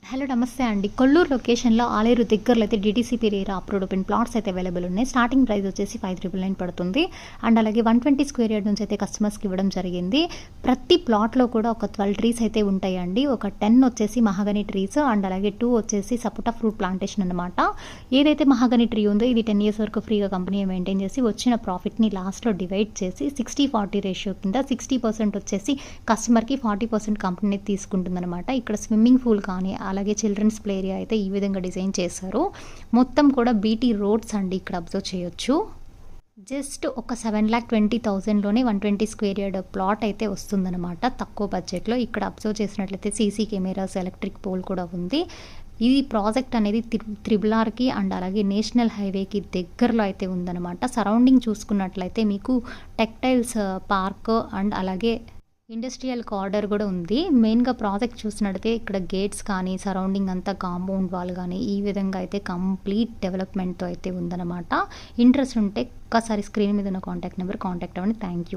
Hello నమస్తే అండి. కొల్లూరు లొకేషన్‌లో ఆలేరు దగ్గరలో అయితే DTCP RERA approved open plots అయితే అవైలబుల్ ఉన్నాయి. స్టార్టింగ్ ప్రైస్ వచ్చేసి 5,999 పడుతుంది. అండ్ అలాగే 120 స్క్వేర్ యార్డ్ నుంచి అయితే కస్టమర్స్‌కి ఇవ్వడం జరిగింది. ప్రతి ప్లాట్‌లో కూడా ఒక 12 ట్రీస్ అయితే ఉంటాయండి. ఒక 10 వచ్చేసి మహాగని ట్రీస్ అండ్ అలాగే 2 వచ్చేసి సపోటా ఫ్రూట్ ప్లాంటేషన్ అనమాట. ఏదైతే మహాగని ట్రీ ఉందో ఇది 10 ఇయర్స్ వరకు ఫ్రీగా కంపెనీ మెయింటైన్ చేసి వచ్చిన ప్రాఫిట్‌ని లాస్ట్‌లో డివైడ్ చేసి 60-40 రేషియో కింద 60% వచ్చేసి కస్టమర్‌కి, 40% కంపెనీ తీసుకుంటుందనమాట. ఇక్కడ స్విమ్మింగ్ పూల్ కానీ అలాగే చిల్డ్రన్స్ ప్లే ఏరియా అయితే ఈ విధంగా డిజైన్ చేశారు. మొత్తం కూడా బీటీ రోడ్స్ అండి ఇక్కడ అబ్జర్వ్ చేయొచ్చు. జస్ట్ ఒక 7,20,000లోనే 120 స్క్వేర్ యార్డ్ ప్లాట్ అయితే వస్తుందన్నమాట తక్కువ బడ్జెట్లో. ఇక్కడ అబ్జర్వ్ చేసినట్లయితే సీసీ కెమెరాస్, ఎలక్ట్రిక్ పోల్ కూడా ఉంది. ఈ ప్రాజెక్ట్ అనేది త్రిబుల్ ఆర్‌కి అండ్ అలాగే నేషనల్ హైవేకి దగ్గరలో అయితే ఉందన్నమాట. సరౌండింగ్ చూసుకున్నట్లయితే మీకు టెక్టైల్స్ పార్క్ అండ్ అలాగే ఇండస్ట్రియల్ కారిడార్ కూడా ఉంది. మెయిన్‌గా ప్రాజెక్ట్ చూసినట్టయితే ఇక్కడ గేట్స్ కానీ, సరౌండింగ్ అంతా కాంపౌండ్ వాల్ గానీ, ఈ విధంగా అయితే కంప్లీట్ డెవలప్‌మెంట్‌తో అయితే ఉందన్నమాట. ఇంట్రెస్ట్ ఉంటే ఒక్కసారి స్క్రీన్ మీద ఉన్న కాంటాక్ట్ నెంబర్ కాంటాక్ట్ అవ్వండి. Thank you.